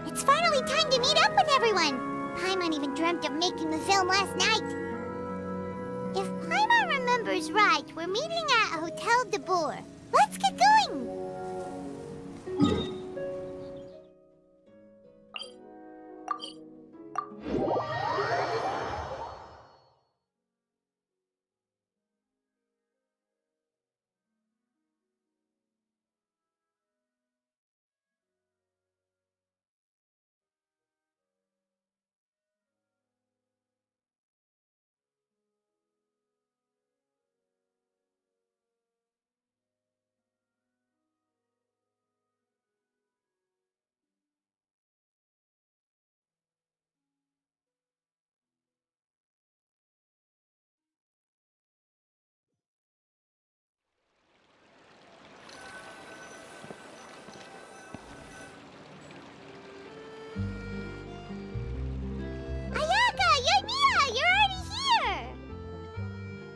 It's finally time to meet up with everyone! Paimon even dreamt of making the film last night. If Paimon remembers right, we're meeting at Hotel de Boer. Let's get going!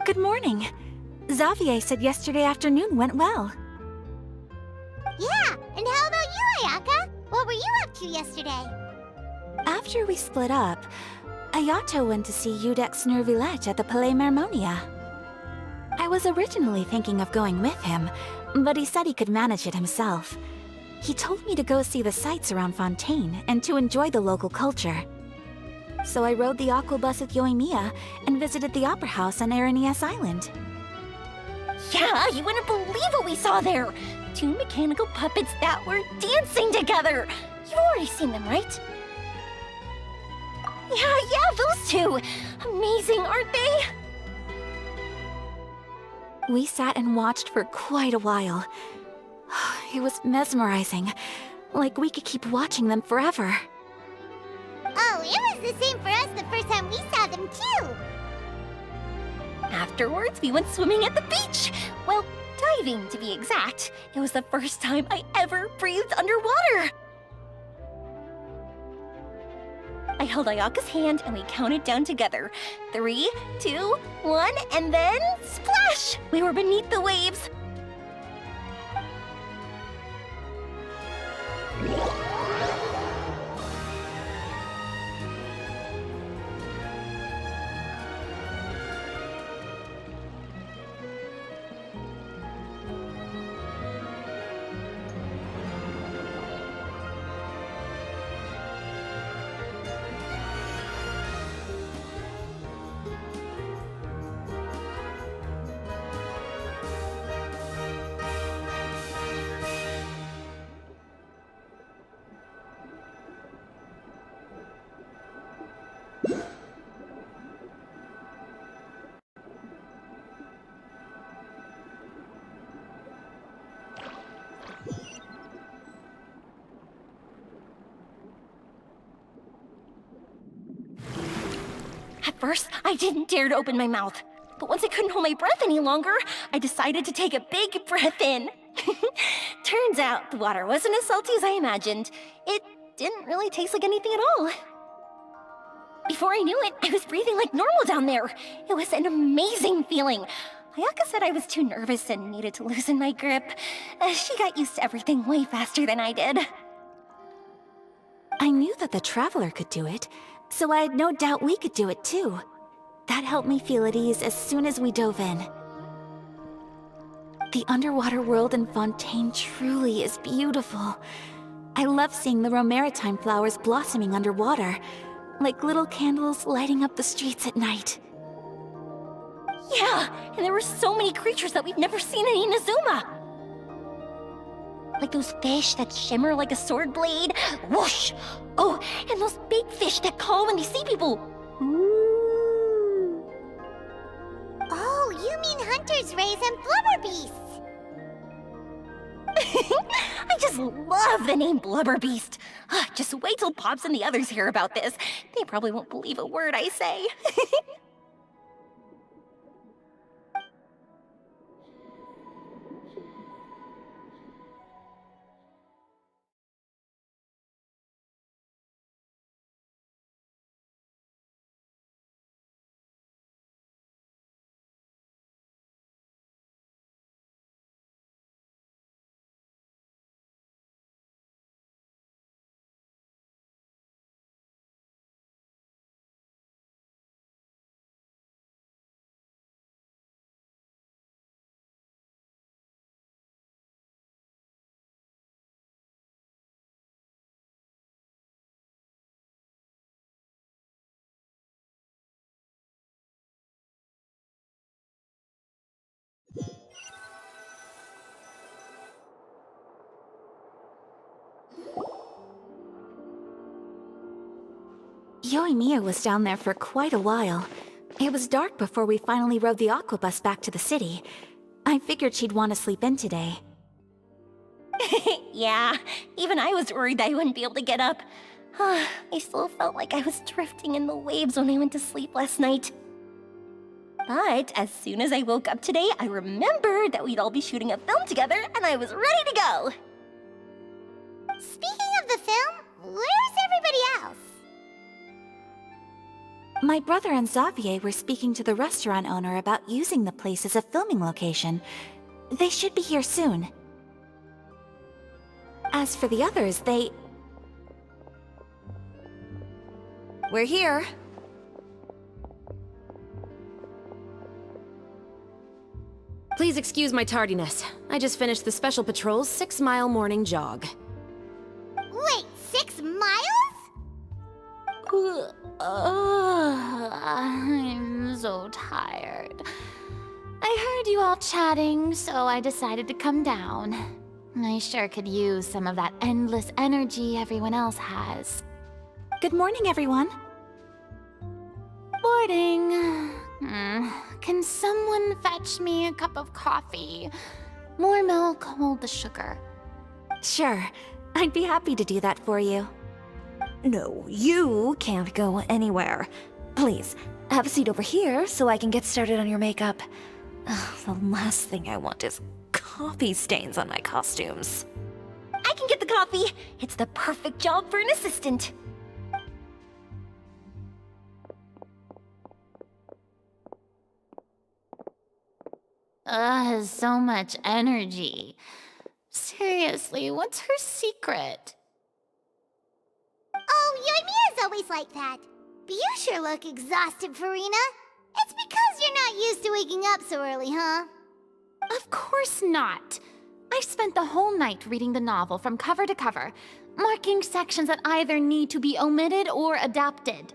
Good morning. Xavier said yesterday afternoon went well. Yeah, and how about you, Ayaka? What were you up to yesterday? After we split up, Ayato went to see Udex Nervillette at the Palais Mermonia. I was originally thinking of going with him, but he said he could manage it himself. He told me to go see the sights around Fontaine and to enjoy the local culture. So I rode the aqua bus with Yoimiya and visited the Opera House on Aranias Island. Yeah, you wouldn't believe what we saw there! 2 mechanical puppets that were dancing together! You've already seen them, right? Yeah, those two! Amazing, aren't they? We sat and watched for quite a while. It was mesmerizing, like we could keep watching them forever. Oh, it was the same for us the first time we saw them, too! Afterwards, we went swimming at the beach! Well, diving, to be exact. It was the first time I ever breathed underwater! I held Ayaka's hand and we counted down together. 3, 2, 1, and then splash! We were beneath the waves. At first, I didn't dare to open my mouth. But once I couldn't hold my breath any longer, I decided to take a big breath in. Turns out the water wasn't as salty as I imagined. It didn't really taste like anything at all. Before I knew it, I was breathing like normal down there. It was an amazing feeling. Ayaka said I was too nervous and needed to loosen my grip. She got used to everything way faster than I did. I knew that the Traveler could do it, so I had no doubt we could do it too. That helped me feel at ease as soon as we dove in. The underwater world in Fontaine truly is beautiful. I love seeing the romaritime flowers blossoming underwater, like little candles lighting up the streets at night. Yeah, and there were so many creatures that we've never seen in Inazuma. Like those fish that shimmer like a sword blade. Whoosh! Oh, and those big fish that call when they see people. Ooh. Vulture's Rays and Blubber Beasts. I just love the name Blubber Beast. Just wait till Pops and the others hear about this. They probably won't believe a word I say. Yoimiya was down there for quite a while. It was dark before we finally rode the aquabus back to the city. I figured she'd want to sleep in today. Yeah, even I was worried that I wouldn't be able to get up. I still felt like I was drifting in the waves when I went to sleep last night. But as soon as I woke up today, I remembered that we'd all be shooting a film together, and I was ready to go. Speaking of the film, where's everybody else? My brother and Xavier were speaking to the restaurant owner about using the place as a filming location. They should be here soon. As for the others, We're here. Please excuse my tardiness. I just finished the Special Patrol's 6-mile morning jog. Wait, 6 miles? I'm so tired. I heard you all chatting, so I decided to come down. I sure could use some of that endless energy everyone else has. Good morning, everyone. Morning. Can someone fetch me a cup of coffee? More milk, hold the sugar. Sure, I'd be happy to do that for you. No, you can't go anywhere. Please, have a seat over here so I can get started on your makeup. Ugh, the last thing I want is coffee stains on my costumes. I can get the coffee. It's the perfect job for an assistant. So much energy. Seriously, what's her secret? Oh, Yoimiya's always like that. But you sure look exhausted, Farina. It's because you're not used to waking up so early, huh? Of course not. I spent the whole night reading the novel from cover to cover, marking sections that either need to be omitted or adapted.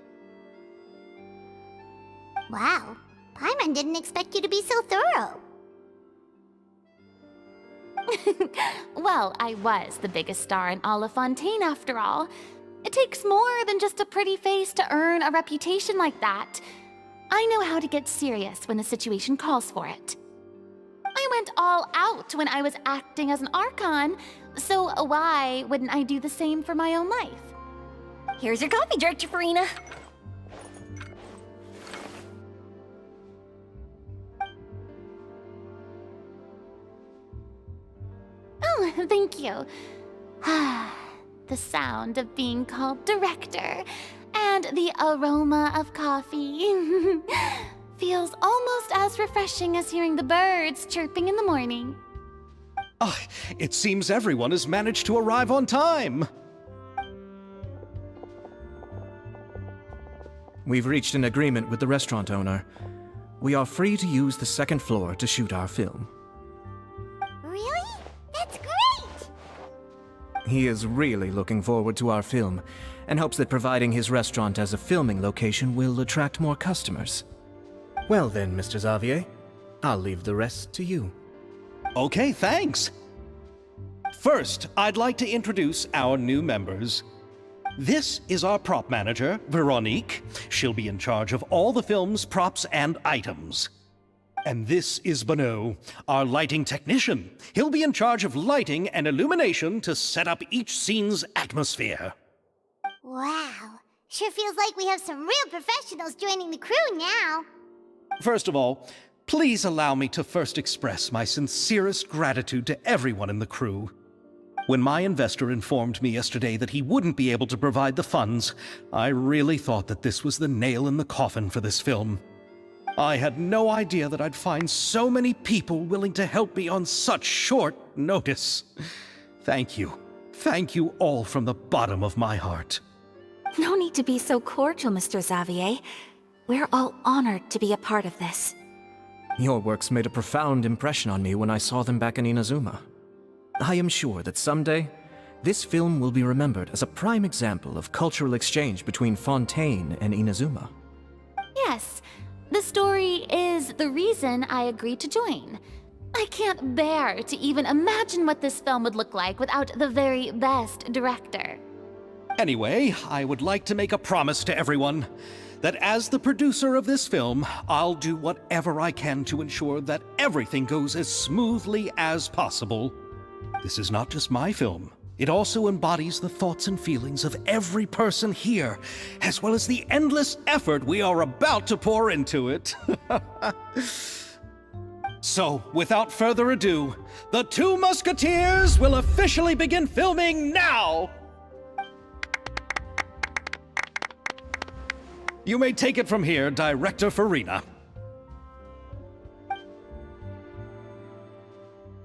Wow, Paimon didn't expect you to be so thorough. Well, I was the biggest star in Olifontaine after all. It takes more than just a pretty face to earn a reputation like that. I know how to get serious when the situation calls for it. I went all out when I was acting as an Archon, so why wouldn't I do the same for my own life? Here's your coffee, Director Farina. Oh, thank you. The sound of being called director and the aroma of coffee feels almost as refreshing as hearing the birds chirping in the morning. It seems everyone has managed to arrive on time. We've reached an agreement with the restaurant owner. We are free to use the second floor to shoot our film. Really? That's great! He is really looking forward to our film, and hopes that providing his restaurant as a filming location will attract more customers. Well then, Mr. Xavier, I'll leave the rest to you. Okay, thanks. First, I'd like to introduce our new members. This is our prop manager, Veronique. She'll be in charge of all the film's props and items. And this is Bonneau, our lighting technician. He'll be in charge of lighting and illumination to set up each scene's atmosphere. Wow. Sure feels like we have some real professionals joining the crew now. First of all, please allow me to first express my sincerest gratitude to everyone in the crew. When my investor informed me yesterday that he wouldn't be able to provide the funds, I really thought that this was the nail in the coffin for this film. I had no idea that I'd find so many people willing to help me on such short notice. Thank you. Thank you all from the bottom of my heart. No need to be so cordial, Mr. Xavier. We're all honored to be a part of this. Your works made a profound impression on me when I saw them back in Inazuma. I am sure that someday, this film will be remembered as a prime example of cultural exchange between Fontaine and Inazuma. Yes, the story is the reason I agreed to join. I can't bear to even imagine what this film would look like without the very best director. Anyway, I would like to make a promise to everyone that as the producer of this film, I'll do whatever I can to ensure that everything goes as smoothly as possible. This is not just my film. It also embodies the thoughts and feelings of every person here, as well as the endless effort we are about to pour into it. So, without further ado, the Two Musketeers will officially begin filming now! You may take it from here, Director Farina.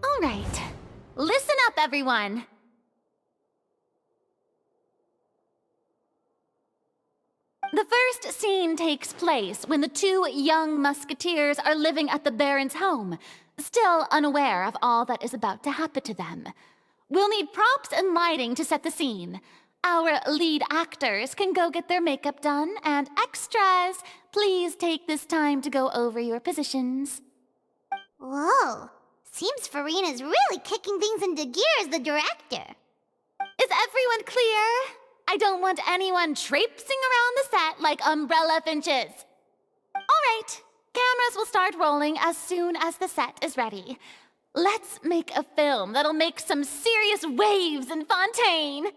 All right. Listen up, everyone. The first scene takes place when the two young musketeers are living at the Baron's home, still unaware of all that is about to happen to them. We'll need props and lighting to set the scene. Our lead actors can go get their makeup done, and extras, please take this time to go over your positions. Whoa. Seems Farina's really kicking things into gear as the director. Is everyone clear? I don't want anyone traipsing around the set like umbrella finches. All right, cameras will start rolling as soon as the set is ready. Let's make a film that'll make some serious waves in Fontaine.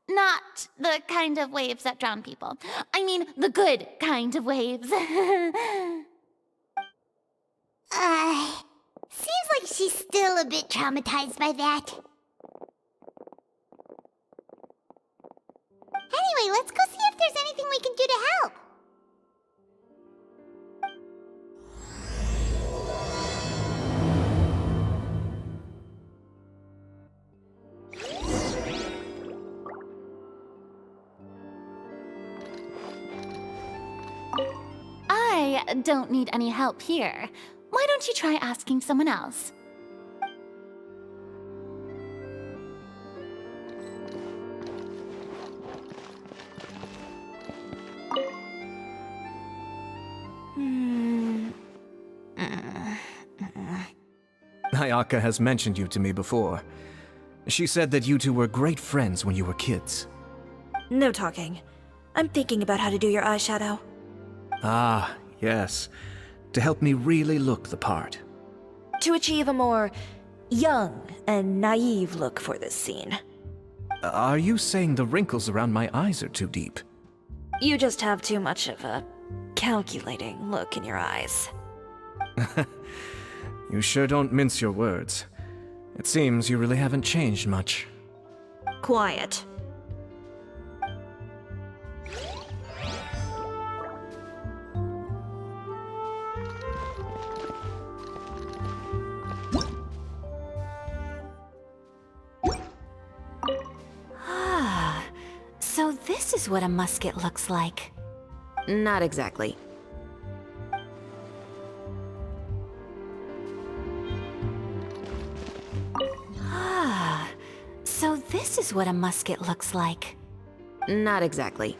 Not the kind of waves that drown people. I mean, the good kind of waves. Seems like she's still a bit traumatized by that. Anyway, let's go see if there's anything we can do to help. I don't need any help here. Why don't you try asking someone else? Ayaka has mentioned you to me before. She said that you two were great friends when you were kids. No talking. I'm thinking about how to do your eyeshadow. Ah, yes. To help me really look the part. To achieve a more young and naive look for this scene. Are you saying the wrinkles around my eyes are too deep? You just have too much of a calculating look in your eyes. You sure don't mince your words. It seems you really haven't changed much. Quiet. So this is what a musket looks like. Not exactly. So this is what a musket looks like. Not exactly.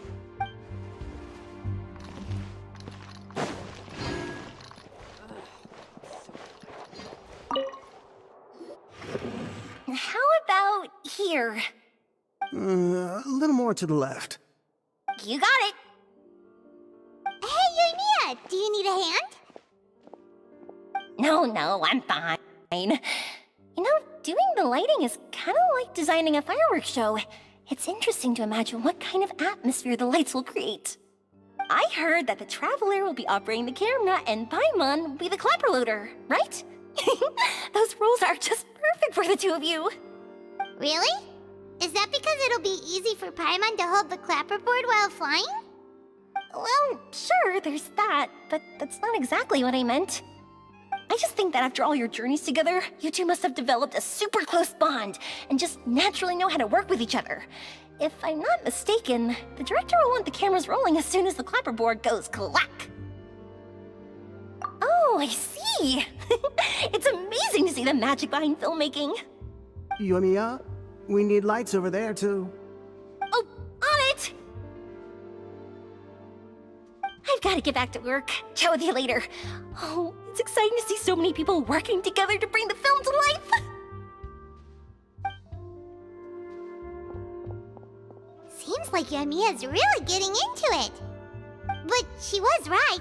How about here? A little more to the left. You got it. Hey, Yoimiya, do you need a hand? No, I'm fine. You know, doing the lighting is kind of like designing a fireworks show. It's interesting to imagine what kind of atmosphere the lights will create. I heard that the Traveler will be operating the camera and Paimon will be the clapper loader, right? Those roles are just perfect for the two of you. Really? Is that because it'll be easy for Paimon to hold the clapperboard while flying? Well, sure, there's that, but that's not exactly what I meant. I just think that after all your journeys together, you two must have developed a super close bond and just naturally know how to work with each other. If I'm not mistaken, the director will want the cameras rolling as soon as the clapperboard goes clack. Oh, I see! It's amazing to see the magic behind filmmaking. Yoimiya, we need lights over there, too. Oh, on it! I've got to get back to work. Chat with you later. Oh, it's exciting to see so many people working together to bring the film to life. Seems like Yoimiya's really getting into it. But she was right.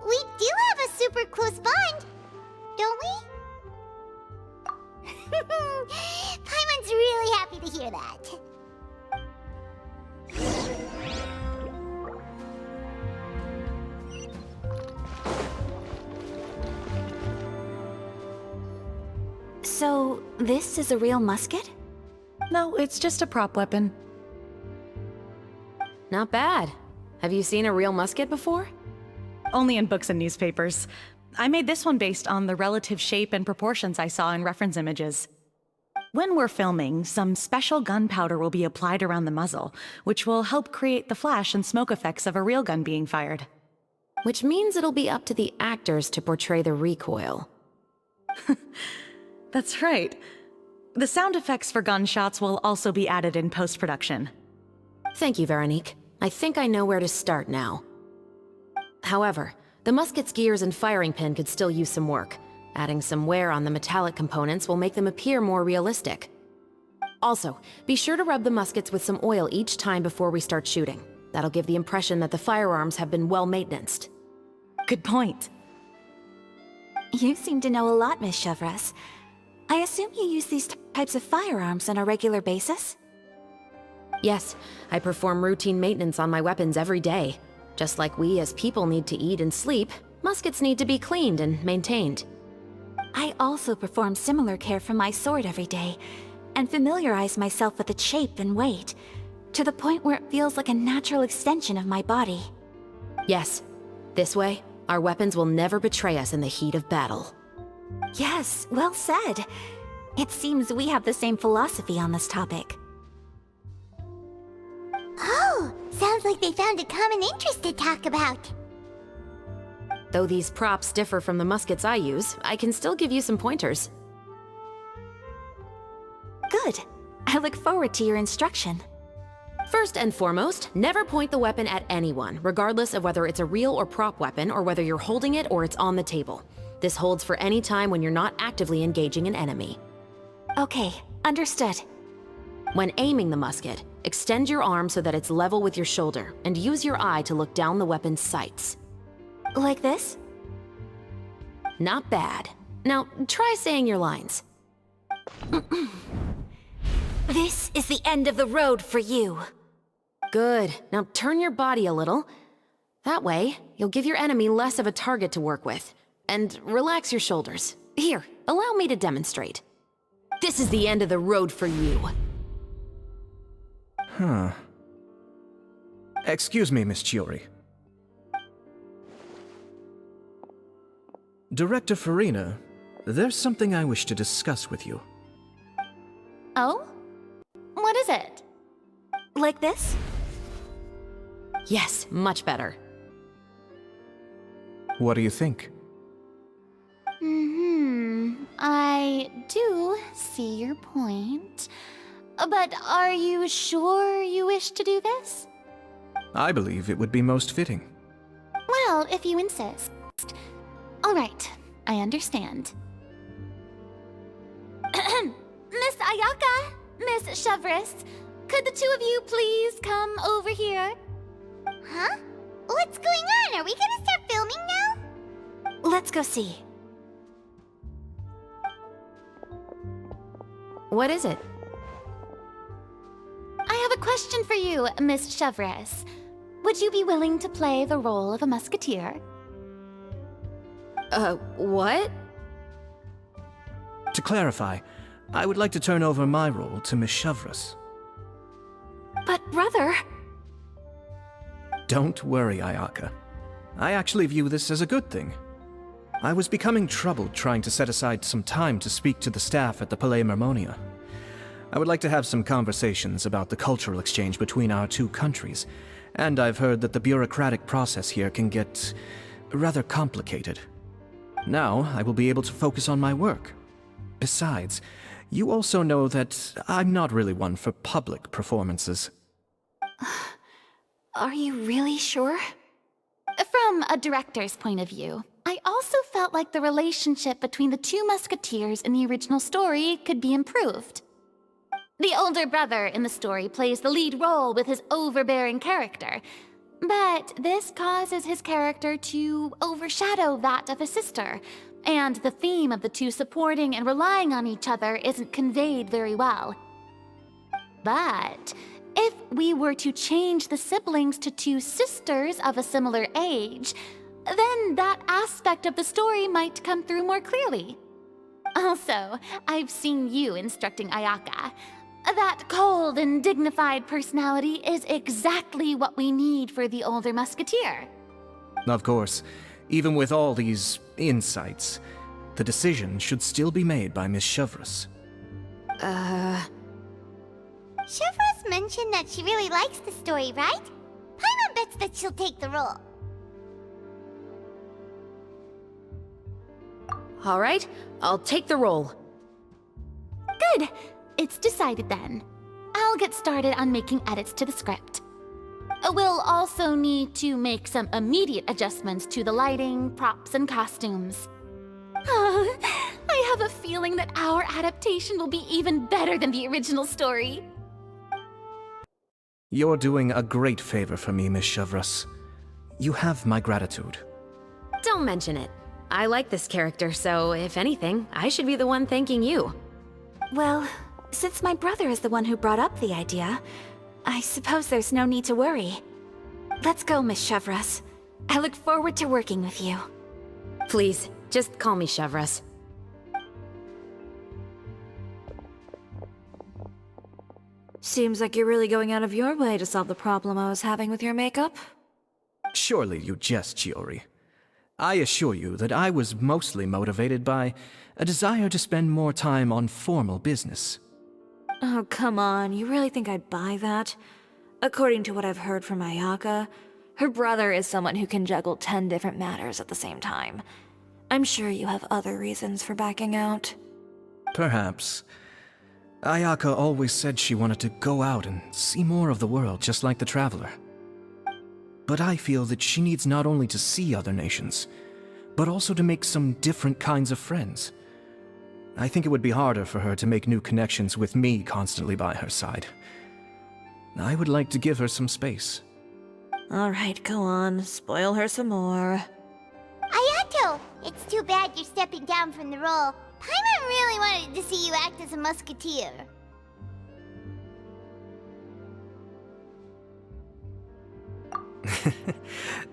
We do have a super close bond, don't we? Paimon's really happy to hear that. So, this is a real musket? No, it's just a prop weapon. Not bad. Have you seen a real musket before? Only in books and newspapers. I made this one based on the relative shape and proportions I saw in reference images. When we're filming, some special gunpowder will be applied around the muzzle, which will help create the flash and smoke effects of a real gun being fired. Which means it'll be up to the actors to portray the recoil. That's right. The sound effects for gunshots will also be added in post-production. Thank you, Veronique. I think I know where to start now. However, the musket's gears and firing pin could still use some work. Adding some wear on the metallic components will make them appear more realistic. Also, be sure to rub the muskets with some oil each time before we start shooting. That'll give the impression that the firearms have been well maintained. Good point. You seem to know a lot, Miss Chevres. I assume you use these types of firearms on a regular basis? Yes, I perform routine maintenance on my weapons every day. Just like we as people need to eat and sleep, muskets need to be cleaned and maintained. I also perform similar care for my sword every day, and familiarize myself with its shape and weight, to the point where it feels like a natural extension of my body. Yes, this way, our weapons will never betray us in the heat of battle. Yes, well said. It seems we have the same philosophy on this topic. Oh, sounds like they found a common interest to talk about. Though these props differ from the muskets I use, I can still give you some pointers. Good. I look forward to your instruction. First and foremost, never point the weapon at anyone, regardless of whether it's a real or prop weapon or whether you're holding it or it's on the table. This holds for any time when you're not actively engaging an enemy. Okay, understood. When aiming the musket, extend your arm so that it's level with your shoulder, and use your eye to look down the weapon's sights. Like this? Not bad. Now, try saying your lines. This is the end of the road for you. Good. Now turn your body a little. That way, you'll give your enemy less of a target to work with. And relax your shoulders. Here, allow me to demonstrate. This is the end of the road for you. Huh. Excuse me, Miss Chiori. Director Farina, there's something I wish to discuss with you. Oh? What is it? Like this? Yes, much better. What do you think? I do see your point. But are you sure you wish to do this? I believe it would be most fitting. Well, if you insist. All right, I understand. Miss Ayaka, Miss Chevres, could the two of you please come over here? Huh? What's going on? Are we gonna start filming now? Let's go see. What is it? I have a question for you, Miss Chevres. Would you be willing to play the role of a musketeer? What? To clarify, I would like to turn over my role to Miss Chevres. But brother... Don't worry, Ayaka. I actually view this as a good thing. I was becoming troubled trying to set aside some time to speak to the staff at the Palais Mermonia. I would like to have some conversations about the cultural exchange between our two countries, and I've heard that the bureaucratic process here can get rather complicated. Now, I will be able to focus on my work. Besides, you also know that I'm not really one for public performances. Are you really sure? From a director's point of view, I also felt like the relationship between the two musketeers in the original story could be improved. The older brother in the story plays the lead role with his overbearing character, but this causes his character to overshadow that of his sister, and the theme of the two supporting and relying on each other isn't conveyed very well. But if we were to change the siblings to two sisters of a similar age, then that aspect of the story might come through more clearly. Also, I've seen you instructing Ayaka. That cold and dignified personality is exactly what we need for the older musketeer. Of course, even with all these insights, the decision should still be made by Miss Chevres. Chevres mentioned that she really likes the story, right? Paimon bets that she'll take the role. All right, I'll take the role. Good. It's decided then. I'll get started on making edits to the script. We'll also need to make some immediate adjustments to the lighting, props, and costumes. I have a feeling that our adaptation will be even better than the original story. You're doing a great favor for me, Miss Chevres. You have my gratitude. Don't mention it. I like this character, so if anything, I should be the one thanking you. Well, since my brother is the one who brought up the idea, I suppose there's no need to worry. Let's go, Miss Chevres. I look forward to working with you. Please, just call me Chevres. Seems like you're really going out of your way to solve the problem I was having with your makeup. Surely you jest, Chiori. I assure you that I was mostly motivated by a desire to spend more time on formal business. Oh, come on. You really think I'd buy that? According to what I've heard from Ayaka, her brother is someone who can juggle 10 different matters at the same time. I'm sure you have other reasons for backing out. Perhaps. Ayaka always said she wanted to go out and see more of the world, just like the Traveler. But I feel that she needs not only to see other nations, but also to make some different kinds of friends. I think it would be harder for her to make new connections with me constantly by her side. I would like to give her some space. All right, go on. Spoil her some more. Ayato! It's too bad you're stepping down from the role. Paimon really wanted to see you act as a musketeer.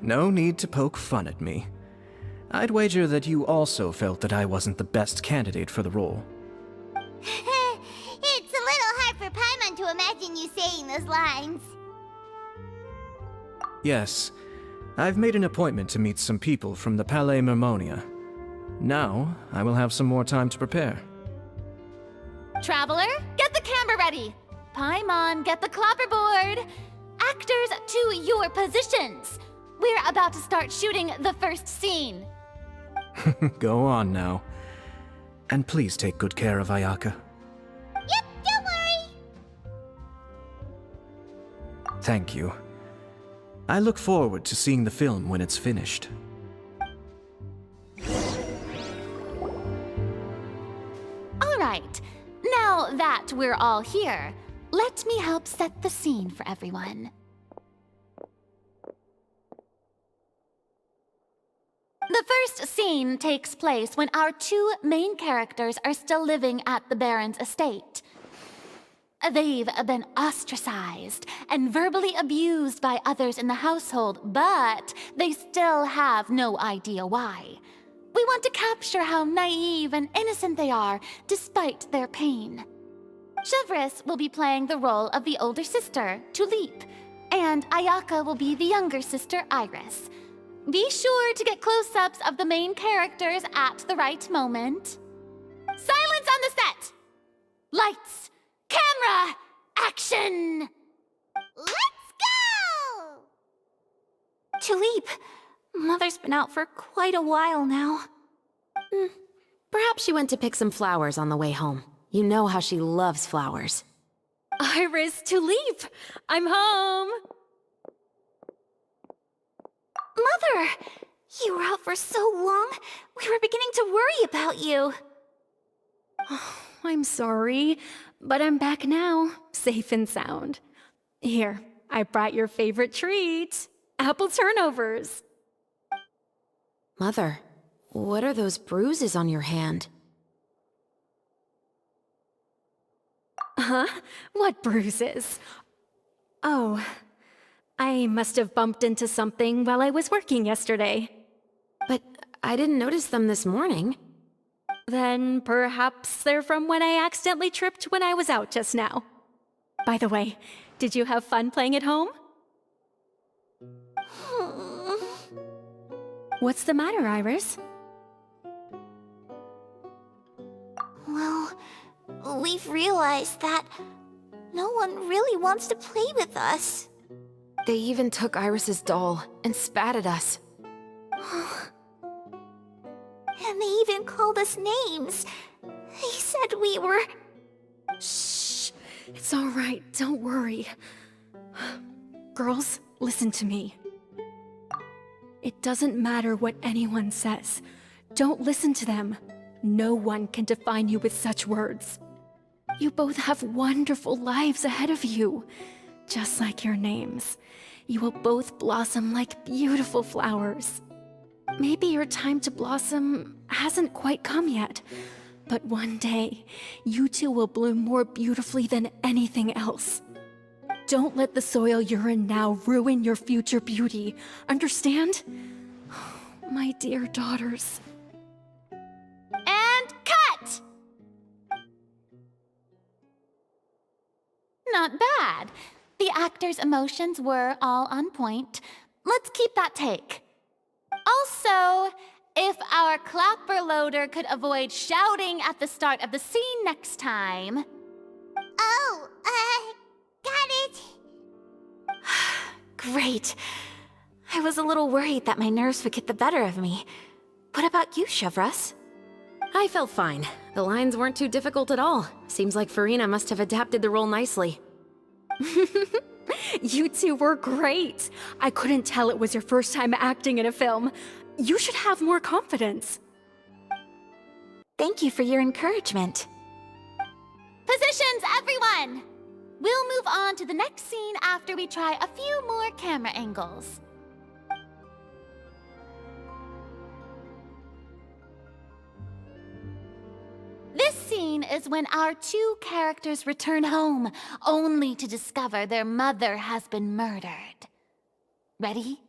No need to poke fun at me. I'd wager that you also felt that I wasn't the best candidate for the role. It's a little hard for Paimon to imagine you saying those lines. Yes, I've made an appointment to meet some people from the Palais Mermonia. Now, I will have some more time to prepare. Traveler, get the camera ready! Paimon, get the clapperboard! Actors, to your positions! We're about to start shooting the first scene. Go on now. And please take good care of Ayaka. Yep, don't worry. Thank you. I look forward to seeing the film when it's finished. All right, now that we're all here, let me help set the scene for everyone. The first scene takes place when our two main characters are still living at the Baron's estate. They've been ostracized and verbally abused by others in the household, but they still have no idea why. We want to capture how naive and innocent they are, despite their pain. Chevres will be playing the role of the older sister, Tulip, and Ayaka will be the younger sister, Iris. Be sure to get close-ups of the main characters at the right moment. Silence on the set! Lights, camera, action! Let's go! Tulip, Mother's been out for quite a while now. Perhaps she went to pick some flowers on the way home. You know how she loves flowers. Iris, Tulip! I'm home! Mother! You were out for so long, we were beginning to worry about you. I'm sorry, but I'm back now, safe and sound. Here, I brought your favorite treat. Apple turnovers. Mother, what are those bruises on your hand? Huh? What bruises? Oh, I must have bumped into something while I was working yesterday. But I didn't notice them this morning. Then perhaps they're from when I accidentally tripped when I was out just now. By the way, did you have fun playing at home? What's the matter, Iris? Well, we've realized that no one really wants to play with us. They even took Iris's doll and spat at us. And they even called us names. They said we were... Shh! It's all right, don't worry. Girls, listen to me. It doesn't matter what anyone says. Don't listen to them. No one can define you with such words. You both have wonderful lives ahead of you. Just like your names. You will both blossom like beautiful flowers. Maybe your time to blossom hasn't quite come yet, but one day, you two will bloom more beautifully than anything else. Don't let the soil you're in now ruin your future beauty. Understand? My dear daughters. And cut! Not bad. The actors' emotions were all on point. Let's keep that take. Also, if our clapper loader could avoid shouting at the start of the scene next time... Oh, got it. Great. I was a little worried that my nerves would get the better of me. What about you, Chevres? I felt fine. The lines weren't too difficult at all. Seems like Farina must have adapted the role nicely. You two were great. I couldn't tell it was your first time acting in a film. You should have more confidence. Thank you for your encouragement. Positions, everyone! We'll move on to the next scene after we try a few more camera angles. This scene is when our two characters return home, only to discover their mother has been murdered. Ready?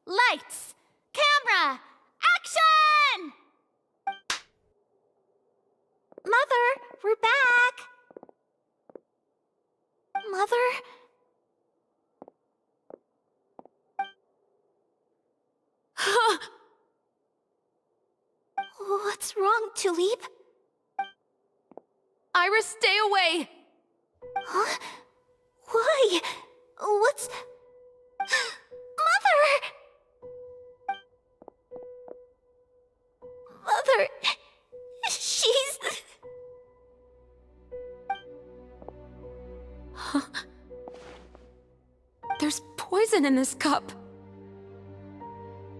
Lights! Camera! Action! Mother, we're back. Mother? What's wrong, Tulip? Iris, stay away! Huh? Why? What's... Mother! Mother... She's... There's poison in this cup.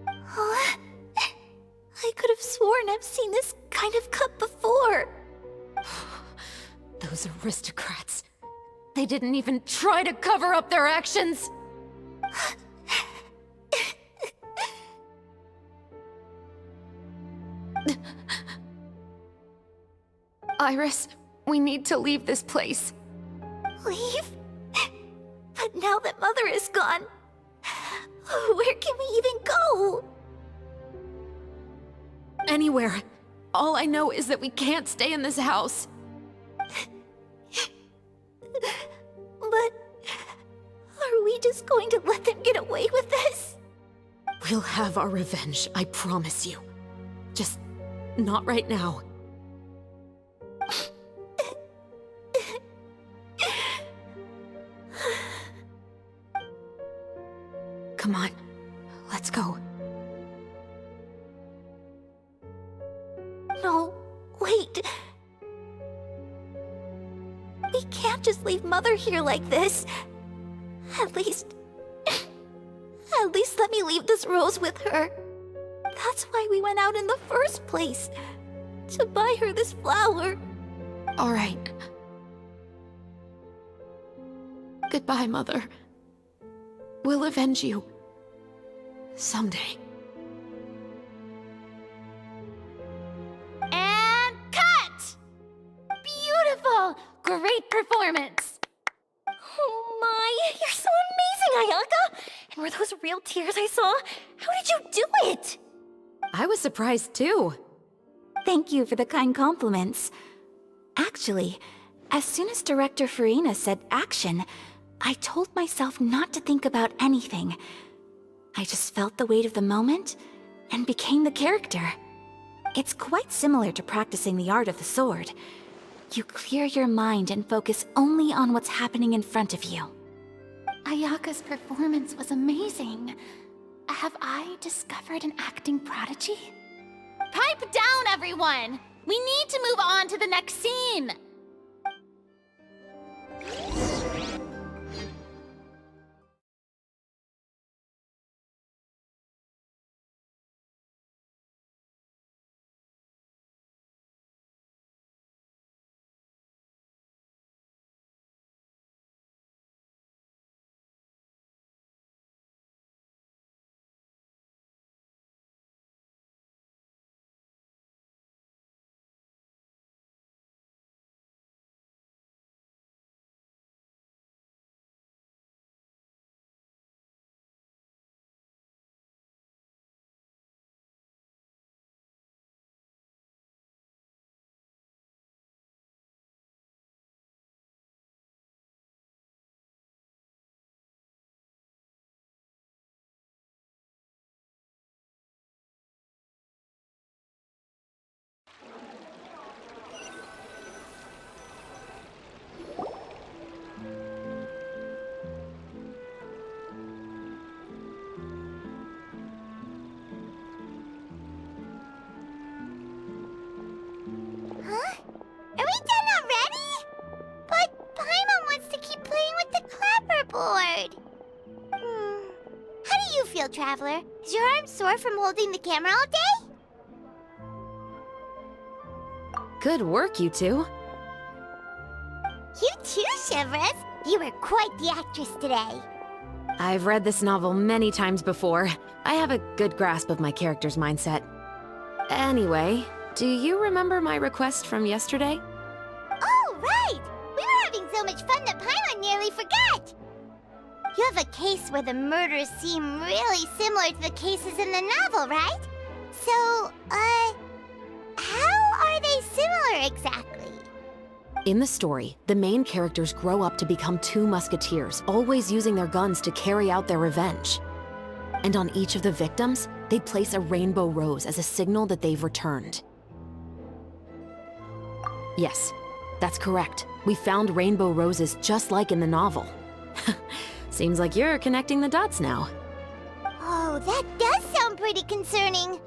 Huh? I could have sworn I've seen this kind of cup before. Those aristocrats. They didn't even try to cover up their actions. Iris, we need to leave this place. Leave? But now that Mother is gone, where can we even go? Anywhere. All I know is that we can't stay in this house. But are we just going to let them get away with this? We'll have our revenge, I promise you. Just not right now. Come on, let's go. No, wait. We can't just leave Mother here like this. At least let me leave this rose with her. That's why we went out in the first place. To buy her this flower. All right. Goodbye, Mother. We'll avenge you. Someday. And cut! Beautiful! Great performance! Oh my, you're so amazing, Ayaka! And were those real tears I saw? How did you do it? I was surprised too. Thank you for the kind compliments. Actually, as soon as Director Farina said action, I told myself not to think about anything. I just felt the weight of the moment and became the character. It's quite similar to practicing the art of the sword. You clear your mind and focus only on what's happening in front of you. Ayaka's performance was amazing. Have I discovered an acting prodigy? Pipe down, everyone! We need to move on to the next scene! Huh? Are we done already? But Paimon wants to keep playing with the clapperboard. How do you feel, Traveler? Is your arm sore from holding the camera all day? Good work, you two. You too, Chevres. You were quite the actress today. I've read this novel many times before. I have a good grasp of my character's mindset. Anyway, do you remember my request from yesterday? Oh, right! We were having so much fun that Paimon nearly forgot! You have a case where the murders seem really similar to the cases in the novel, right? So, how are they similar exactly? In the story, the main characters grow up to become two musketeers, always using their guns to carry out their revenge. And on each of the victims, they place a rainbow rose as a signal that they've returned. Yes, that's correct. We found rainbow roses just like in the novel. Seems like you're connecting the dots now. Oh, that does sound pretty concerning.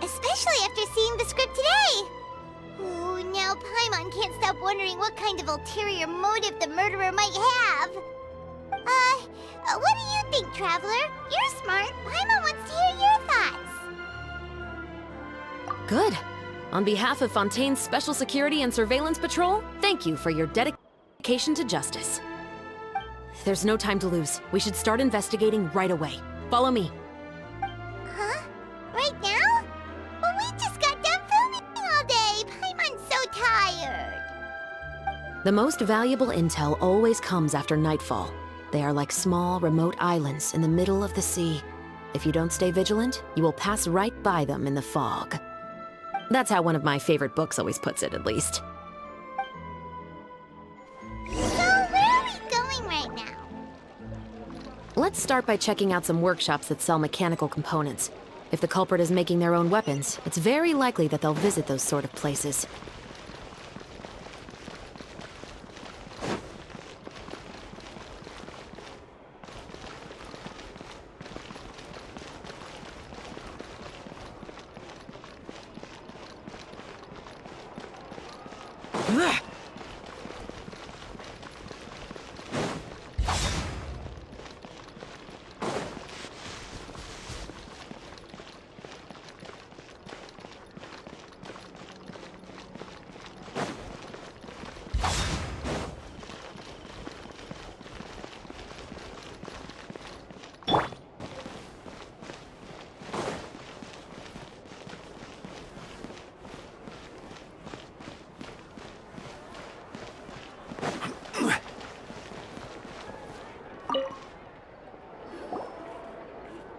Especially after seeing the script today. Ooh, now Paimon can't stop wondering what kind of ulterior motive the murderer might have. What do you think, Traveler? You're smart. Paimon wants to hear your thoughts. Good. On behalf of Fontaine's Special Security and Surveillance Patrol, thank you for your dedication to justice. There's no time to lose. We should start investigating right away. Follow me. Huh? Right now? Well, we just got done filming all day. Paimon's so tired. The most valuable intel always comes after nightfall. They are like small, remote islands in the middle of the sea. If you don't stay vigilant, you will pass right by them in the fog. That's how one of my favorite books always puts it, at least. So, where are we going right now? Let's start by checking out some workshops that sell mechanical components. If the culprit is making their own weapons, it's very likely that they'll visit those sort of places.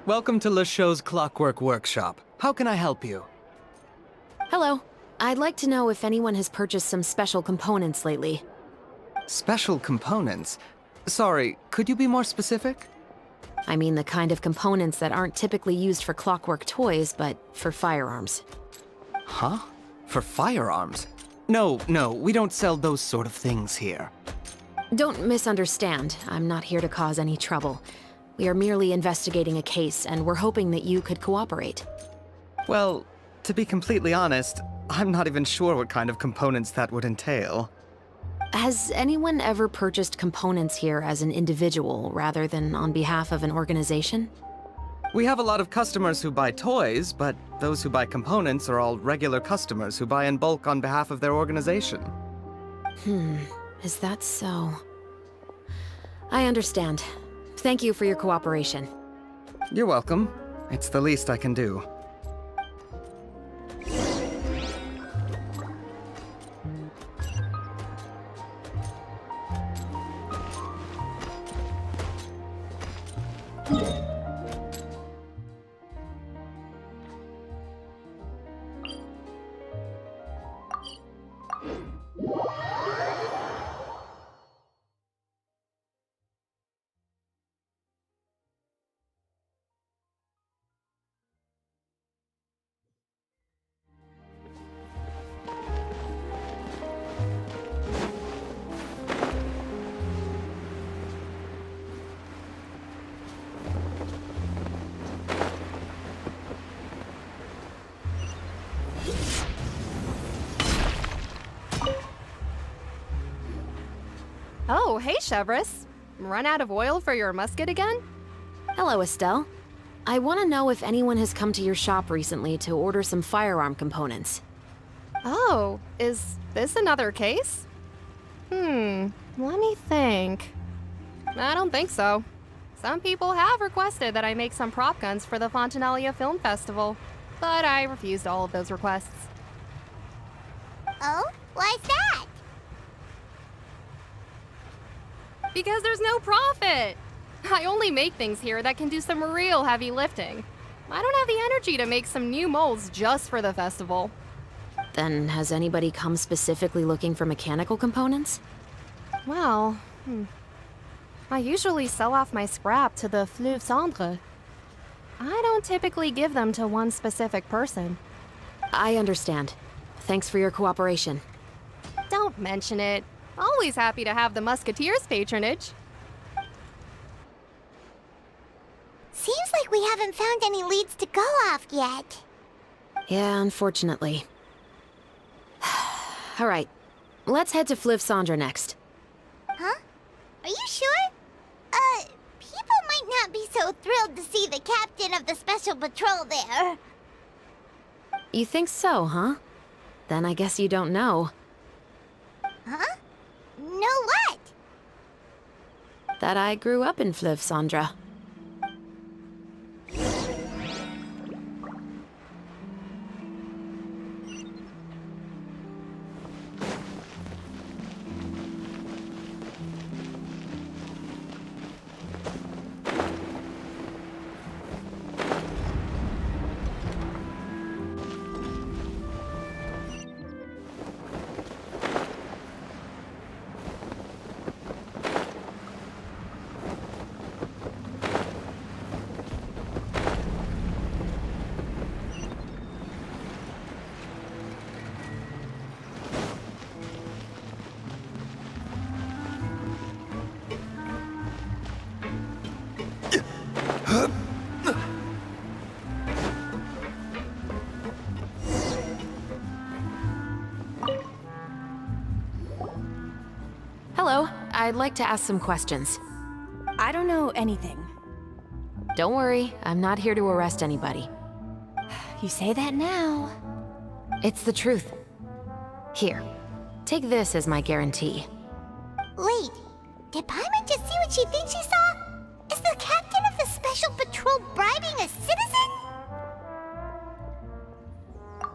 Welcome to LeChaux's Clockwork Workshop. How can I help you? Hello. I'd like to know if anyone has purchased some special components lately. Special components? Sorry, could you be more specific? I mean the kind of components that aren't typically used for clockwork toys, but for firearms. Huh? For firearms? No, we don't sell those sort of things here. Don't misunderstand. I'm not here to cause any trouble. We are merely investigating a case, and we're hoping that you could cooperate. Well, to be completely honest, I'm not even sure what kind of components that would entail. Has anyone ever purchased components here as an individual rather than on behalf of an organization? We have a lot of customers who buy toys, but those who buy components are all regular customers who buy in bulk on behalf of their organization. Is that so? I understand. Thank you for your cooperation. You're welcome. It's the least I can do. Oh, hey, Chevris. Run out of oil for your musket again? Hello, Estelle. I want to know if anyone has come to your shop recently to order some firearm components. Oh, is this another case? Let me think. I don't think so. Some people have requested that I make some prop guns for the Fontanalia Film Festival, but I refused all of those requests. Oh? Why's that? Because there's no profit! I only make things here that can do some real heavy lifting. I don't have the energy to make some new molds just for the festival. Then has anybody come specifically looking for mechanical components? Well, I usually sell off my scrap to the Fleuve Cendre. I don't typically give them to one specific person. I understand. Thanks for your cooperation. Don't mention it. Always happy to have the Musketeers' patronage. Seems like we haven't found any leads to go off yet. Yeah, unfortunately. All right, let's head to Fleuve Cendre next. Huh? Are you sure? People might not be so thrilled to see the captain of the special patrol there. You think so, huh? Then I guess you don't know. Huh? Know what? That I grew up in Fleuve Cendre. I'd like to ask some questions. I don't know anything. Don't worry, I'm not here to arrest anybody. You say that now. It's the truth. Here, take this as my guarantee. Wait, did Paimon just see what she thinks she saw? Is the captain of the Special Patrol bribing a citizen?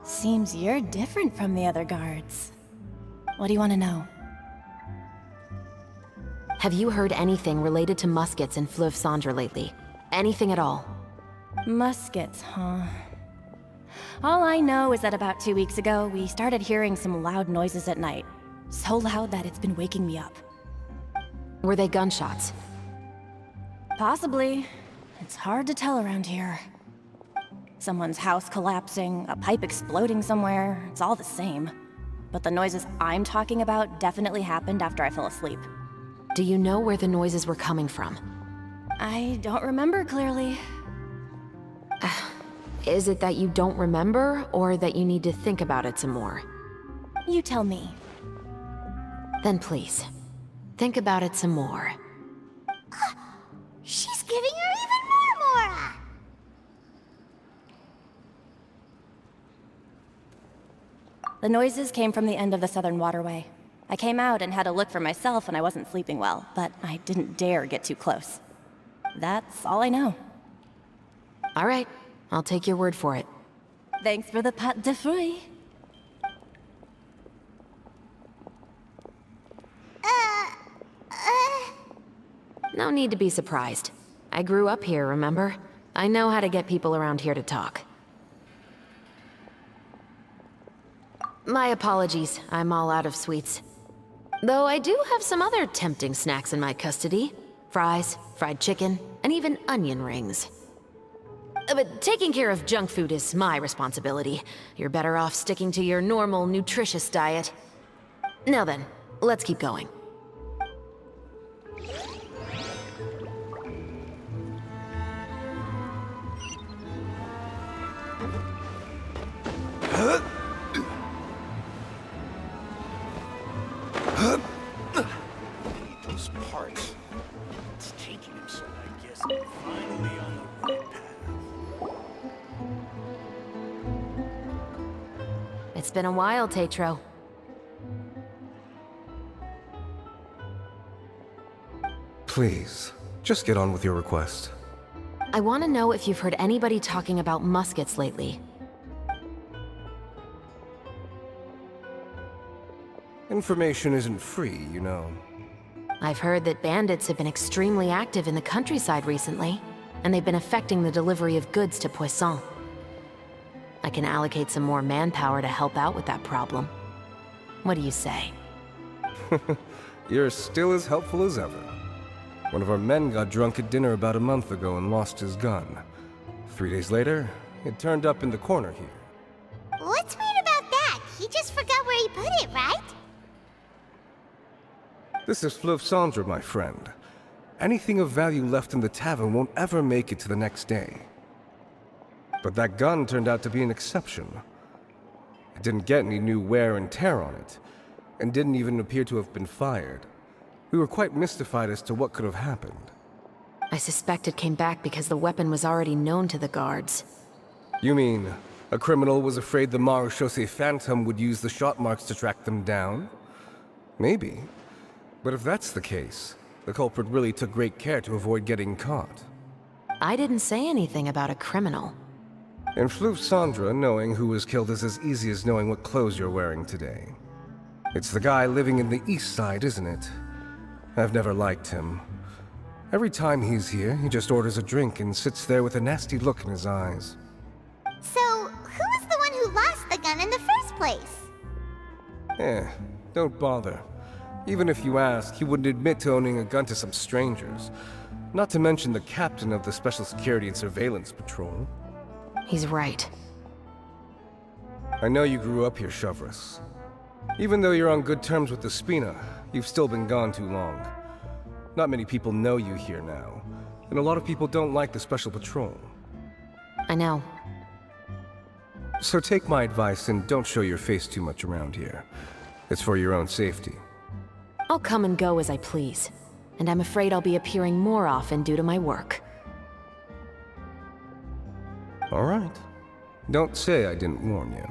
Seems you're different from the other guards. What do you want to know? Have you heard anything related to Muskets and Fleuve Cendre lately? Anything at all? Muskets, huh? All I know is that about 2 weeks ago, we started hearing some loud noises at night. So loud that it's been waking me up. Were they gunshots? Possibly. It's hard to tell around here. Someone's house collapsing, a pipe exploding somewhere, it's all the same. But the noises I'm talking about definitely happened after I fell asleep. Do you know where the noises were coming from? I don't remember clearly. Is it that you don't remember, or that you need to think about it some more? You tell me. Then please, think about it some more. She's giving her even more Mora! The noises came from the end of the Southern Waterway. I came out and had a look for myself when I wasn't sleeping well, but I didn't dare get too close. That's all I know. All right, I'll take your word for it. Thanks for the pâte de fruits. No need to be surprised. I grew up here, remember? I know how to get people around here to talk. My apologies, I'm all out of sweets. Though I do have some other tempting snacks in my custody. Fries, fried chicken, and even onion rings. But taking care of junk food is my responsibility. You're better off sticking to your normal, nutritious diet. Now then, let's keep going. Those parts. It's taking him, so I guess I'm finally on the right path. It's been a while, Tetro. Please, just get on with your request. I want to know if you've heard anybody talking about muskets lately. Information isn't free, you know. I've heard that bandits have been extremely active in the countryside recently, and they've been affecting the delivery of goods to Poisson. I can allocate some more manpower to help out with that problem. What do you say? You're still as helpful as ever. One of our men got drunk at dinner about a month ago and lost his gun. 3 days later, it turned up in the corner here. What's weird about that? He just forgot where he put it, right? This is Fleuve Cendre, my friend. Anything of value left in the tavern won't ever make it to the next day. But that gun turned out to be an exception. It didn't get any new wear and tear on it, and didn't even appear to have been fired. We were quite mystified as to what could have happened. I suspect it came back because the weapon was already known to the guards. You mean, a criminal was afraid the Marechaussee Phantom would use the shot marks to track them down? Maybe. But if that's the case, the culprit really took great care to avoid getting caught. I didn't say anything about a criminal. In Fleuve Cendre, knowing who was killed is as easy as knowing what clothes you're wearing today. It's the guy living in the east side, isn't it? I've never liked him. Every time he's here, he just orders a drink and sits there with a nasty look in his eyes. So, who was the one who lost the gun in the first place? Don't bother. Even if you ask, he wouldn't admit to owning a gun to some strangers. Not to mention the captain of the Special Security and Surveillance Patrol. He's right. I know you grew up here, Chevreuse. Even though you're on good terms with the Spina, you've still been gone too long. Not many people know you here now, and a lot of people don't like the Special Patrol. I know. So take my advice and don't show your face too much around here. It's for your own safety. I'll come and go as I please, and I'm afraid I'll be appearing more often due to my work. All right. Don't say I didn't warn you.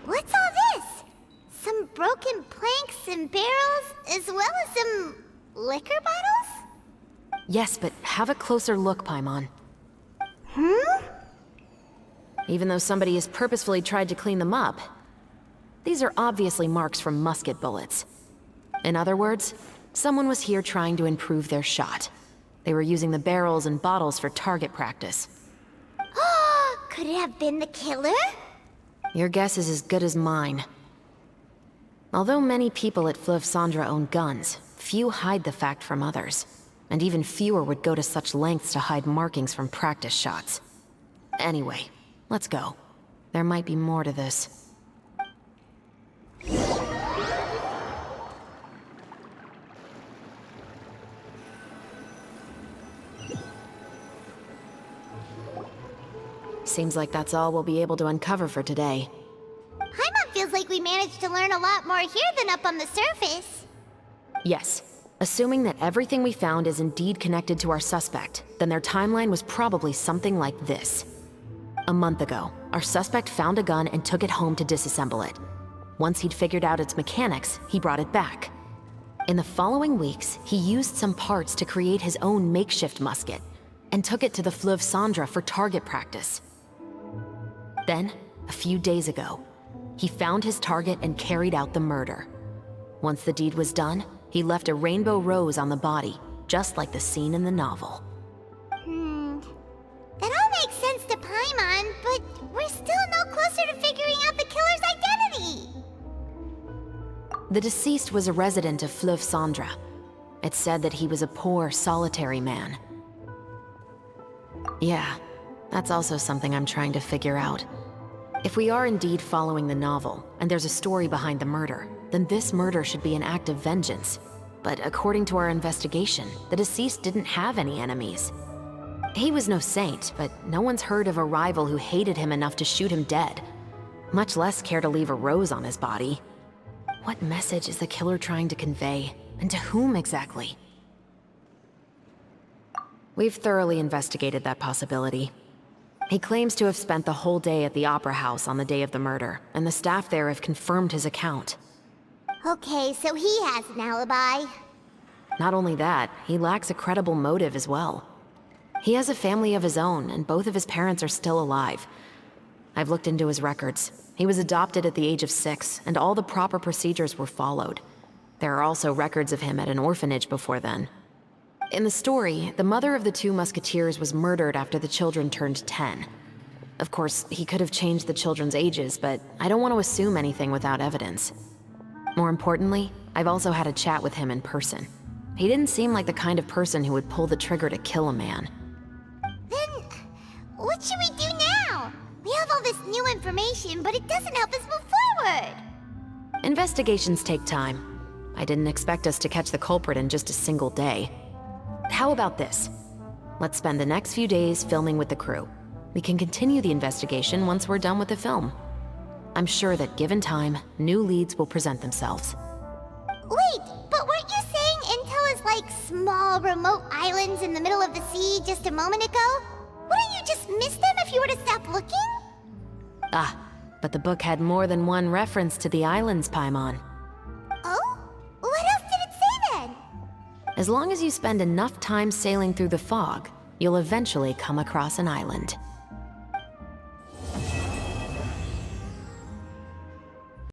What's all this? Some broken planks and barrels, as well as some liquor bottles? Yes, but have a closer look, Paimon. Even though somebody has purposefully tried to clean them up, these are obviously marks from musket bullets. In other words, someone was here trying to improve their shot. They were using the barrels and bottles for target practice. Could it have been the killer? Your guess is as good as mine. Although many people at Fleuve Cendres own guns, few hide the fact from others. And even fewer would go to such lengths to hide markings from practice shots. Anyway, let's go. There might be more to this. Seems like that's all we'll be able to uncover for today. Paimon feels like we managed to learn a lot more here than up on the surface. Yes. Assuming that everything we found is indeed connected to our suspect, then their timeline was probably something like this. A month ago, our suspect found a gun and took it home to disassemble it. Once he'd figured out its mechanics, he brought it back. In the following weeks, he used some parts to create his own makeshift musket, and took it to the Fleuve Cendres for target practice. Then, a few days ago, he found his target and carried out the murder. Once the deed was done, he left a rainbow rose on the body, just like the scene in the novel. That all makes sense to Paimon, but we're still no closer to figuring out the killer's identity. The deceased was a resident of Fleuve Cendres. It's said that he was a poor, solitary man. Yeah, that's also something I'm trying to figure out. If we are indeed following the novel, and there's a story behind the murder, then this murder should be an act of vengeance. But according to our investigation, the deceased didn't have any enemies. He was no saint, but no one's heard of a rival who hated him enough to shoot him dead, much less care to leave a rose on his body. What message is the killer trying to convey, and to whom exactly? We've thoroughly investigated that possibility. He claims to have spent the whole day at the Opera House on the day of the murder, and the staff there have confirmed his account. Okay, so he has an alibi. Not only that, he lacks a credible motive as well. He has a family of his own, and both of his parents are still alive. I've looked into his records. He was adopted at the age of 6, and all the proper procedures were followed. There are also records of him at an orphanage before then. In the story, the mother of the 2 musketeers was murdered after the children turned 10. Of course, he could have changed the children's ages, but I don't want to assume anything without evidence. More importantly, I've also had a chat with him in person. He didn't seem like the kind of person who would pull the trigger to kill a man. Then, what should we do now? We have all this new information, but it doesn't help us move forward. Investigations take time. I didn't expect us to catch the culprit in just a single day. How about this? Let's spend the next few days filming with the crew. We can continue the investigation once we're done with the film. I'm sure that given time, new leads will present themselves. Wait, but weren't you saying Intel is like small, remote islands in the middle of the sea just a moment ago? Wouldn't you just miss them if you were to stop looking? Ah, but the book had more than one reference to the islands, Paimon. Oh? What else did it say then? As long as you spend enough time sailing through the fog, you'll eventually come across an island.